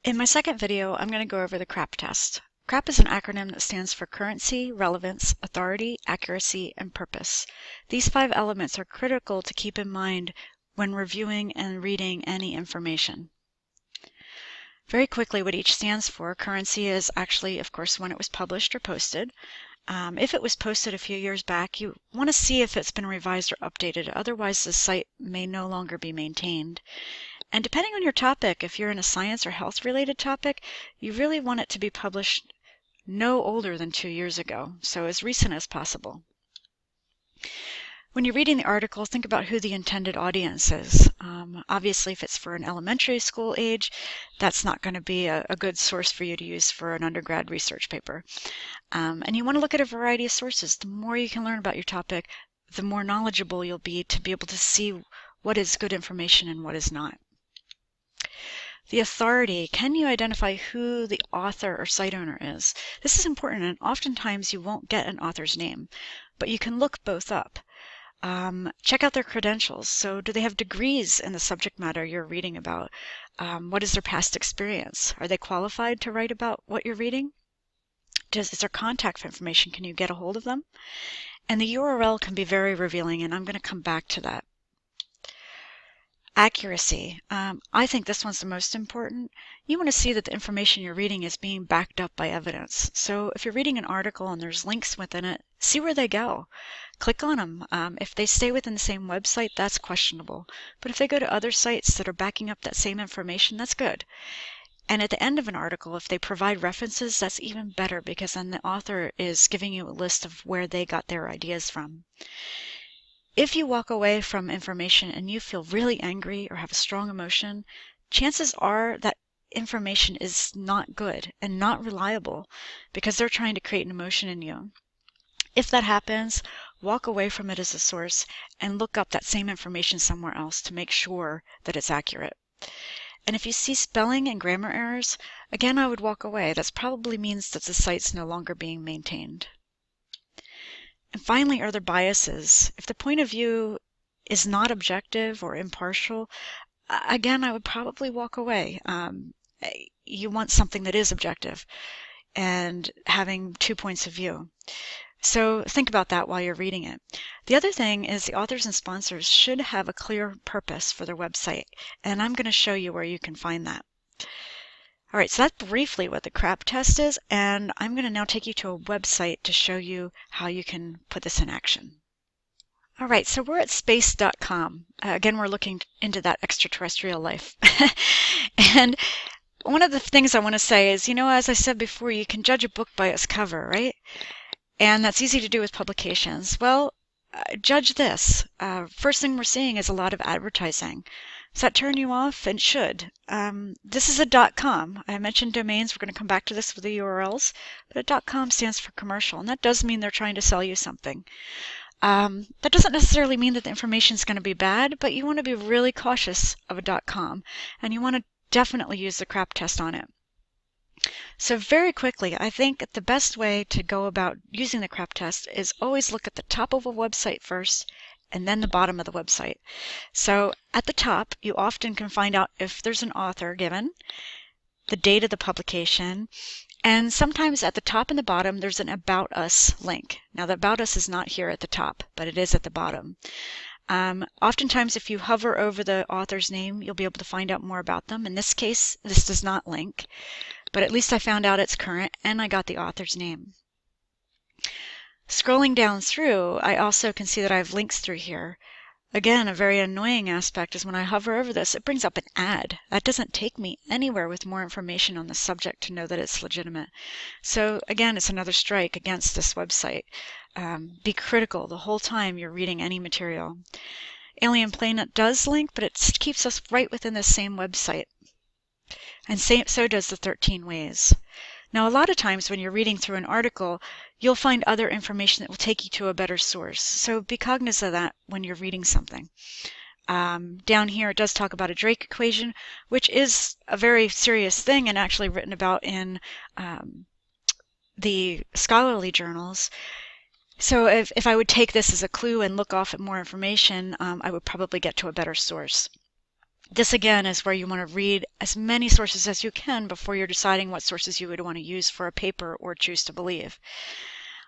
In my second video, I'm going to go over the CRAP test. CRAP is an acronym that stands for Currency, Relevance, Authority, Accuracy, and Purpose. These 5 elements are critical to keep in mind when reviewing and reading any information. Very quickly, what each stands for: currency is actually, of course, when it was published or posted. If it was posted a few years back, you want to see if it's been revised or updated, otherwise the site may no longer be maintained. And depending on your topic, if you're in a science or health related topic, you really want it to be published no older than 2 years ago, so as recent as possible. When you're reading the article, think about who the intended audience is. Obviously, if it's for an elementary school age, that's not going to be a good source for you to use for an undergrad research paper. And you want to look at a variety of sources. The more you can learn about your topic, the more knowledgeable you'll be to be able to see what is good information and what is not. The authority: can you identify who the author or site owner is? This is important, and oftentimes you won't get an author's name, but you can look both up. Check out their credentials. So do they have degrees in the subject matter you're reading about? What is their past experience? Are they qualified to write about what you're reading? Is there contact information? Can you get a hold of them? And the URL can be very revealing, and I'm going to come back to that. Accuracy. I think this one's the most important. You want to see that the information you're reading is being backed up by evidence. So if you're reading an article and there's links within it, see where they go. Click on them. If they stay within the same website, that's questionable. But if they go to other sites that are backing up that same information, that's good. And at the end of an article, if they provide references, that's even better, because then the author is giving you a list of where they got their ideas from. If you walk away from information and you feel really angry or have a strong emotion, chances are that information is not good and not reliable because they're trying to create an emotion in you. If that happens, walk away from it as a source and look up that same information somewhere else to make sure that it's accurate. And if you see spelling and grammar errors, again, I would walk away. That probably means that the site's no longer being maintained. And finally, are there biases? If the point of view is not objective or impartial, again, I would probably walk away. You want something that is objective and having 2 points of view. So think about that while you're reading it. The other thing is the authors and sponsors should have a clear purpose for their website, and I'm going to show you where you can find that. All right, so that's briefly what the CRAP test is, and I'm going to now take you to a website to show you how you can put this in action. All right, so we're at space.com. Again, we're looking into that extraterrestrial life. And one of the things I want to say is, as I said before, you can judge a book by its cover, right? And that's easy to do with publications. Well, judge this. First thing we're seeing is a lot of advertising. Does that turn you off? It should. This is a .com. I mentioned domains. We're going to come back to this with the URLs. But a .com stands for commercial, and that does mean they're trying to sell you something. That doesn't necessarily mean that the information is going to be bad, but you want to be really cautious of a .com, and you want to definitely use the CRAP test on it. So very quickly, I think the best way to go about using the CRAP test is always look at the top of a website first, and then the bottom of the website. So at the top, you often can find out if there's an author given, the date of the publication, and sometimes at the top and the bottom, there's an About Us link. Now, the About Us is not here at the top, but it is at the bottom. Oftentimes, if you hover over the author's name, you'll be able to find out more about them. In this case, this does not link, but at least I found out it's current, and I got the author's name. Scrolling down through, I also can see that I have links through here. Again, a very annoying aspect is when I hover over this, it brings up an ad. That doesn't take me anywhere with more information on the subject to know that it's legitimate. So again, it's another strike against this website. Be critical the whole time you're reading any material. Alien Planet does link, but it keeps us right within the same website. And so does the 13 Ways. Now, a lot of times when you're reading through an article, you'll find other information that will take you to a better source. So be cognizant of that when you're reading something. Down here, it does talk about a Drake equation, which is a very serious thing and actually written about in the scholarly journals. So if I would take this as a clue and look off at more information, I would probably get to a better source. This again is where you want to read as many sources as you can before you're deciding what sources you would want to use for a paper or choose to believe.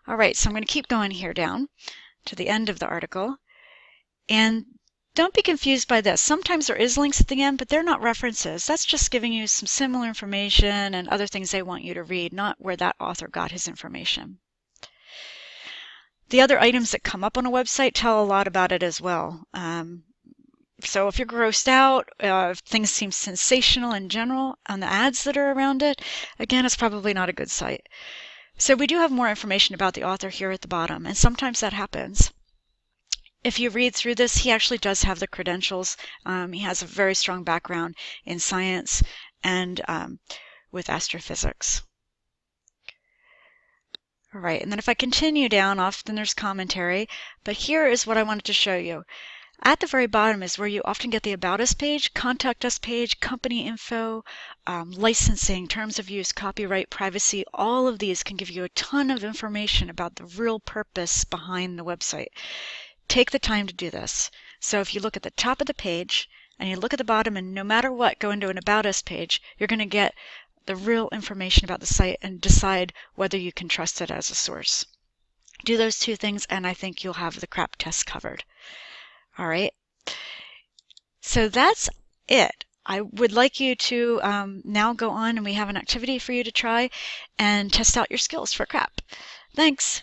All right, so I'm going to keep going here down to the end of the article. And don't be confused by this. Sometimes there is links at the end, but they're not references. That's just giving you some similar information and other things they want you to read, not where that author got his information. The other items that come up on a website tell a lot about it as well. So if you're grossed out, if things seem sensational in general on the ads that are around it, again, it's probably not a good site. So we do have more information about the author here at the bottom, and sometimes that happens. If you read through this, he actually does have the credentials. He has a very strong background in science and with astrophysics. All right, and then if I continue down, often there's commentary, but here is what I wanted to show you. At the very bottom is where you often get the About Us page, Contact Us page, company info, licensing, terms of use, copyright, privacy. All of these can give you a ton of information about the real purpose behind the website. Take the time to do this. So if you look at the top of the page and you look at the bottom, and no matter what, go into an About Us page, you're going to get the real information about the site and decide whether you can trust it as a source. Do those two things and I think you'll have the CRAP test covered. All right, so that's it. I would like you to now go on, and we have an activity for you to try and test out your skills for CRAP. Thanks.